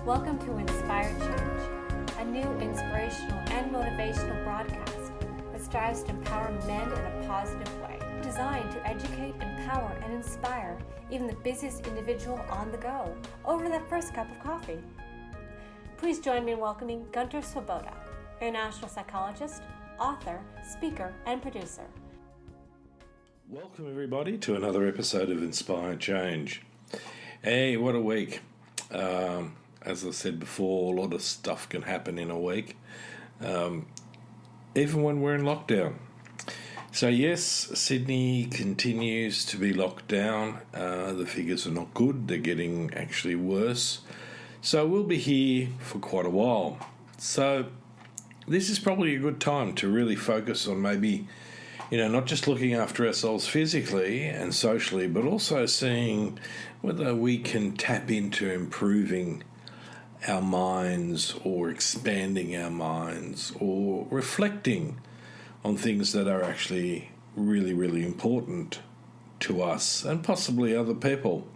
Welcome to Inspire Change, a new inspirational and motivational broadcast that strives to empower men in a positive way, designed to educate, empower, and inspire even the busiest individual on the go over that first cup of coffee. Please join me in welcoming Gunter Swoboda, international psychologist, author, speaker, and producer. Welcome everybody to another episode of Inspire Change. Hey, what a week. As I said before, a lot of stuff can happen in a week, even when we're in lockdown. So yes, Sydney continues to be locked down. The figures are not good. They're getting actually worse. So we'll be here for quite a while. So this is probably a good time to really focus on maybe, not just looking after ourselves physically and socially, but also seeing whether we can tap into improving our minds or expanding our minds or reflecting on things that are actually really, really important to us and possibly other people.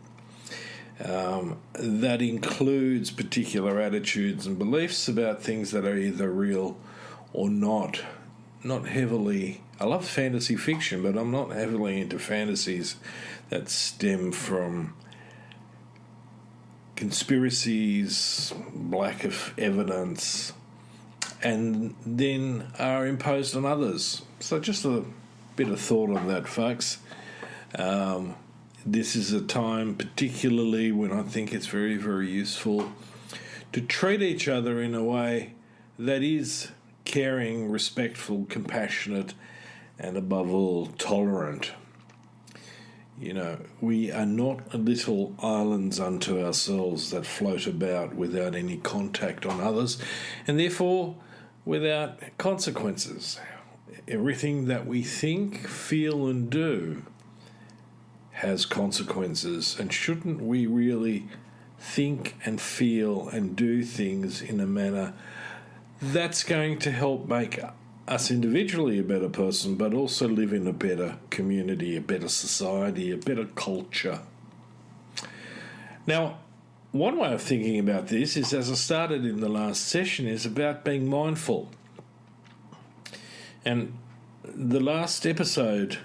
That includes particular attitudes and beliefs about things that are either real or not heavily. I love fantasy fiction, but I'm not heavily into fantasies that stem from conspiracies, lack of evidence, and then are imposed on others. So just a bit of thought on that, folks. This is a time particularly when I think it's very, very useful to treat each other in a way that is caring, respectful, compassionate, and above all, tolerant. We are not little islands unto ourselves that float about without any contact on others, and therefore without consequences. Everything that we think, feel, and do has consequences, and shouldn't we really think and feel and do things in a manner that's going to help make us individually a better person, but also live in a better community, a better society, a better culture. Now, one way of thinking about this is, as I started in the last session, is about being mindful. And the last episode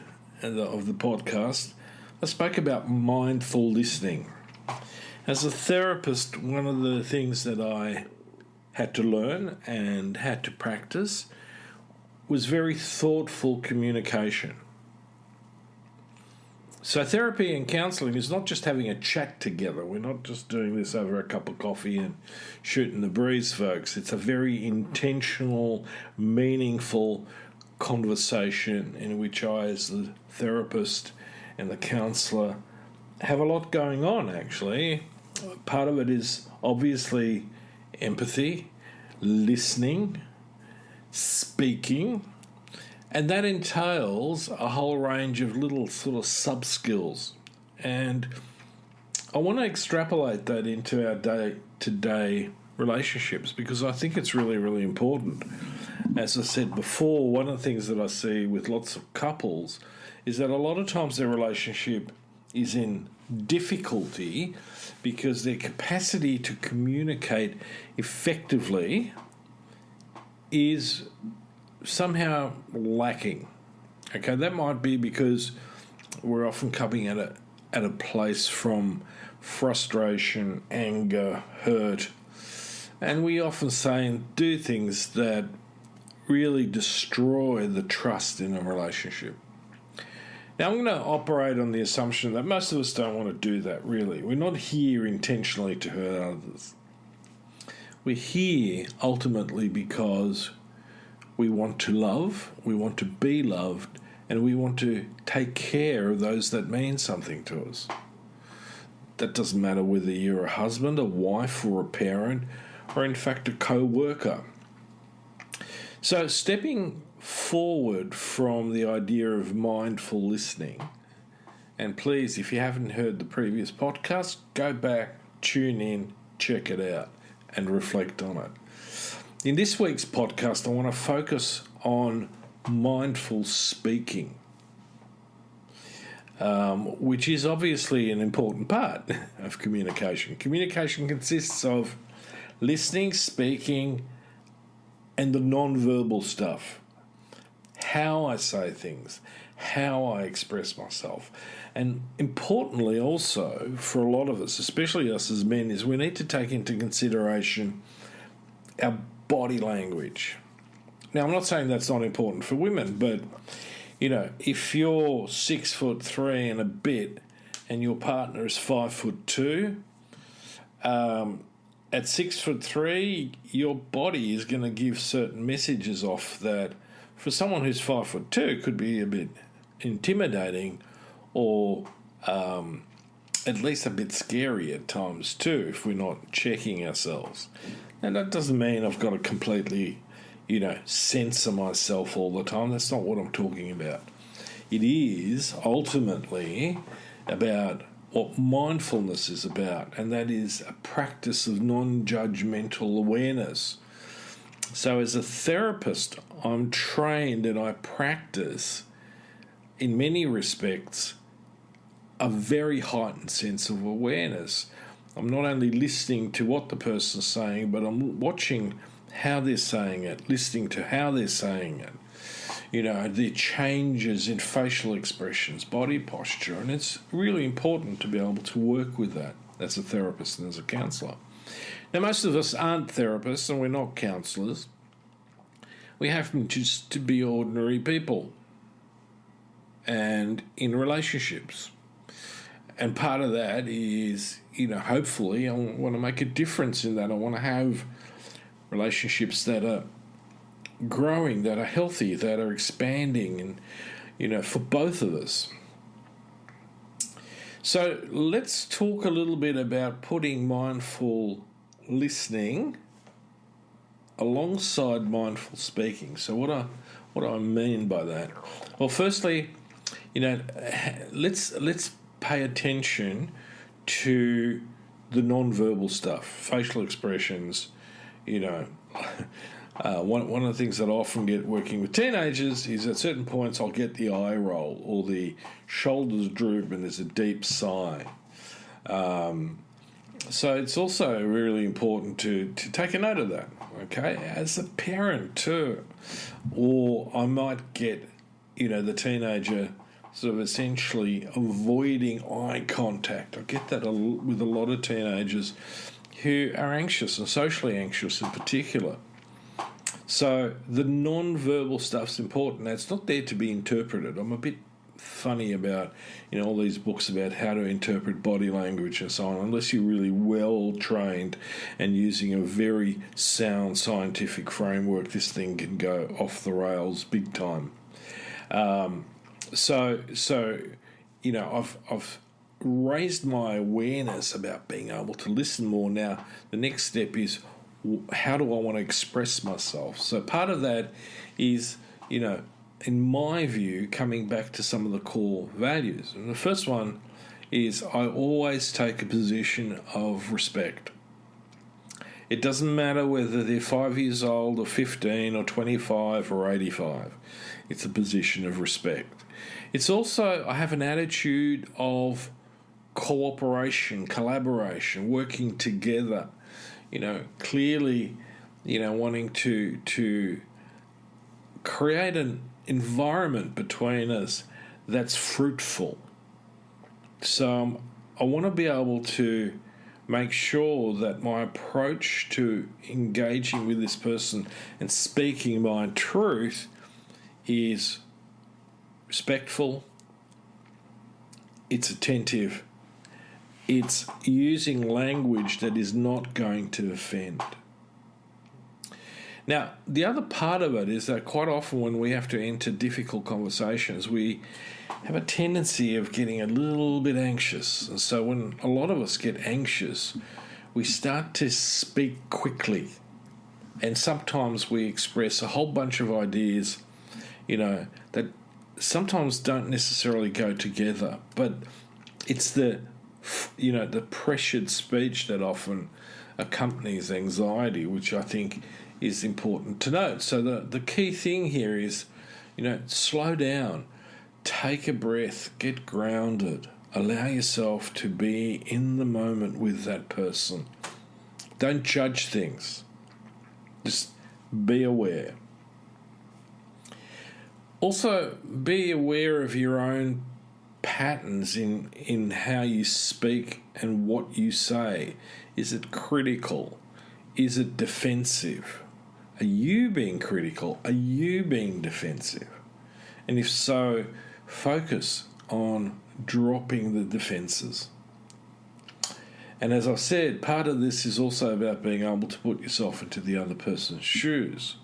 of the podcast, I spoke about mindful listening. As a therapist, one of the things that I had to learn and had to practice was very thoughtful communication. So therapy and counselling is not just having a chat together. We're not just doing this over a cup of coffee and shooting the breeze, folks. It's a very intentional, meaningful conversation in which I, as the therapist and the counsellor, have a lot going on, actually. Part of it is obviously empathy, listening, speaking, and that entails a whole range of little sort of sub-skills. And I want to extrapolate that into our day-to-day relationships because I think it's really, really important. As I said before, one of the things that I see with lots of couples is that a lot of times their relationship is in difficulty because their capacity to communicate effectively is somehow lacking. Okay, that might be because we're often coming at a place from frustration, anger, hurt, and we often say and do things that really destroy the trust in a relationship. Now, I'm going to operate on the assumption that most of us don't want to do that, really. We're not here intentionally to hurt others. We're here ultimately because we want to love, we want to be loved, and we want to take care of those that mean something to us. That doesn't matter whether you're a husband, a wife, or a parent, or in fact a co-worker. So stepping forward from the idea of mindful listening, and please, if you haven't heard the previous podcast, go back, tune in, check it out, and reflect on it. In this week's podcast, I want to focus on mindful speaking, which is obviously an important part of communication. Communication consists of listening, speaking, and the non-verbal stuff. How I say things, how I express myself. And importantly also, for a lot of us, especially us as men, is we need to take into consideration our body language. Now, I'm not saying that's not important for women, but, if you're 6'3" and a bit and your partner is 5'2", at 6'3", your body is going to give certain messages off that for someone who's 5'2" could be a bit intimidating or at least a bit scary at times too if we're not checking ourselves. And that doesn't mean I've got to completely, censor myself all the time. That's not what I'm talking about. It is ultimately about what mindfulness is about, and that is a practice of non-judgmental awareness. So as a therapist, I'm trained and I practice, in many respects, a very heightened sense of awareness. I'm not only listening to what the person's saying, but I'm watching how they're saying it, listening to how they're saying it. The changes in facial expressions, body posture, and it's really important to be able to work with that as a therapist and as a counsellor. Now, most of us aren't therapists and we're not counsellors. We happen just to be ordinary people and in relationships. And part of that is, hopefully I want to make a difference in that. I want to have relationships that are growing, that are healthy, that are expanding, and, for both of us. So let's talk a little bit about putting mindful listening alongside mindful speaking. So what do I mean by that? Well, firstly, let's pay attention to the non-verbal stuff, facial expressions. One of the things that I often get working with teenagers is at certain points I'll get the eye roll or the shoulders droop and there's a deep sigh. So it's also really important to take a note of that, okay, as a parent too. Or I might get, the teenager sort of essentially avoiding eye contact. I get that with a lot of teenagers who are anxious and socially anxious in particular. So the non-verbal stuff's important. It's not there to be interpreted. I'm a bit funny about, all these books about how to interpret body language and so on, unless you're really well trained and using a very sound scientific framework. This thing can go off the rails big time. So I've raised my awareness about being able to listen more. Now, the next step is, how do I want to express myself? So part of that is, in my view, coming back to some of the core values. And the first one is I always take a position of respect. It doesn't matter whether they're 5 years old or 15 or 25 or 85. It's a position of respect. It's also, I have an attitude of cooperation, collaboration, working together, clearly, wanting to create an environment between us that's fruitful. So I want to be able to make sure that my approach to engaging with this person and speaking my truth is respectful, it's attentive, it's using language that is not going to offend. Now, the other part of it is that quite often when we have to enter difficult conversations, we have a tendency of getting a little bit anxious. And so when a lot of us get anxious, we start to speak quickly. And sometimes we express a whole bunch of ideas, that sometimes don't necessarily go together. But it's the pressured speech that often accompanies anxiety, which I think is important to note. So the key thing here is, slow down, take a breath, get grounded, allow yourself to be in the moment with that person. Don't judge things. Just be aware. Also, be aware of your own patterns in how you speak and what you say. Is it critical? Is it defensive? Are you being critical? Are you being defensive? And if so, focus on dropping the defenses. And as I've said, part of this is also about being able to put yourself into the other person's shoes.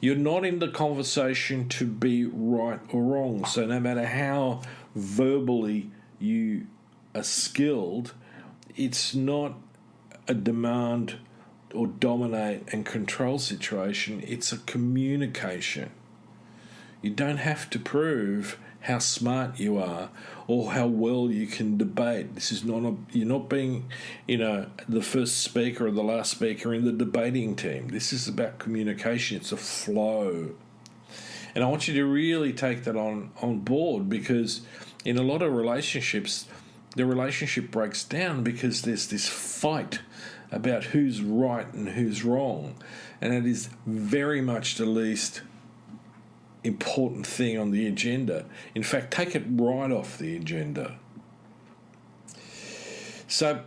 You're not in the conversation to be right or wrong. So no matter how verbally you are skilled, it's not a demand or dominate and control situation. It's a communication. You don't have to prove how smart you are or how well you can debate. This is not you're not being, the first speaker or the last speaker in the debating team. This is about communication. It's a flow. And I want you to really take that on board, because in a lot of relationships, the relationship breaks down because there's this fight about who's right and who's wrong. And it is very much the least important thing on the agenda. In fact, take it right off the agenda. So,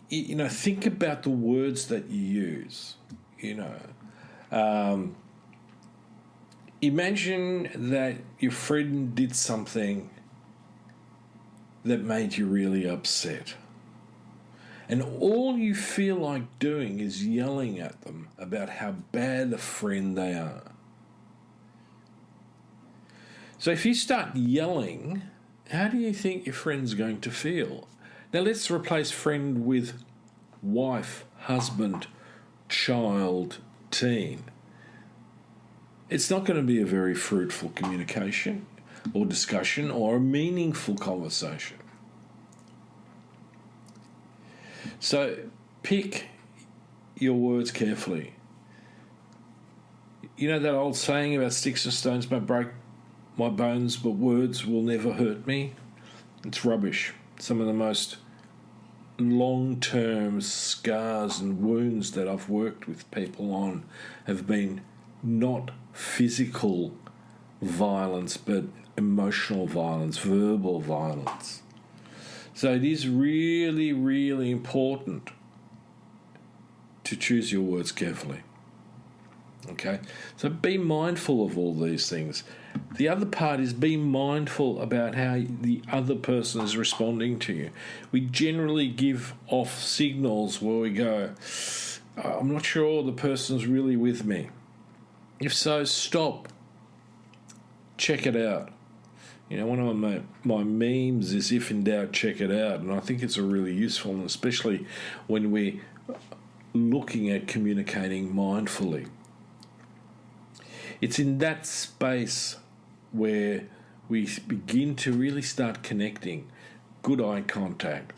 think about the words that you use. Imagine that your friend did something that made you really upset. And all you feel like doing is yelling at them about how bad a friend they are. So if you start yelling, how do you think your friend's going to feel? Now let's replace friend with wife, husband, child, teen. It's not going to be a very fruitful communication or discussion or a meaningful conversation. So pick your words carefully. You know that old saying about sticks and stones may break my bones, but words will never hurt me? It's rubbish. Some of the most long-term scars and wounds that I've worked with people on have been not physical violence, but emotional violence, verbal violence. So it is really, really important to choose your words carefully. Okay? So be mindful of all these things. The other part is be mindful about how the other person is responding to you. We generally give off signals where we go, I'm not sure the person's really with me. If so, stop. Check it out. One of my memes is, if in doubt, check it out. And I think it's a really useful, and especially when we're looking at communicating mindfully. It's in that space where we begin to really start connecting. Good eye contact,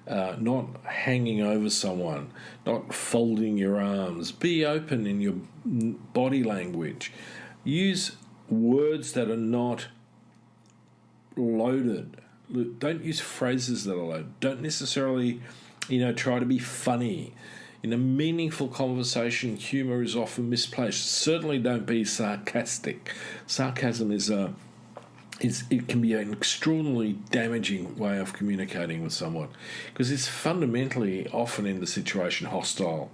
not hanging over someone, not folding your arms. Be open in your body language. Use words that are not loaded. Don't use phrases that are loaded. Don't necessarily, try to be funny. In a meaningful conversation, humour is often misplaced. Certainly don't be sarcastic. Sarcasm it can be an extraordinarily damaging way of communicating with someone, because it's fundamentally often in the situation hostile.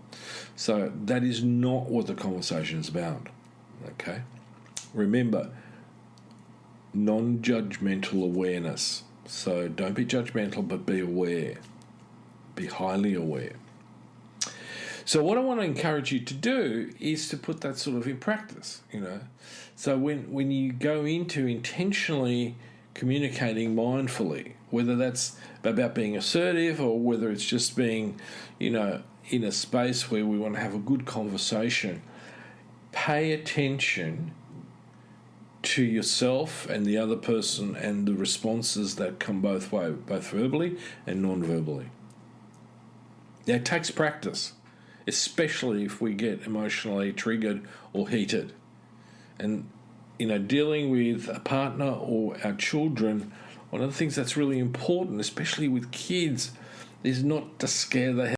So that is not what the conversation is about. Okay? Remember, non-judgmental awareness. So don't be judgmental, but be aware. Be highly aware. So what I want to encourage you to do is to put that sort of in practice, So when you go into intentionally communicating mindfully, whether that's about being assertive or whether it's just being, in a space where we want to have a good conversation, pay attention to yourself and the other person and the responses that come both ways, both verbally and non-verbally. Now, it takes practice, especially if we get emotionally triggered or heated. And, dealing with a partner or our children, one of the things that's really important, especially with kids, is not to scare the hell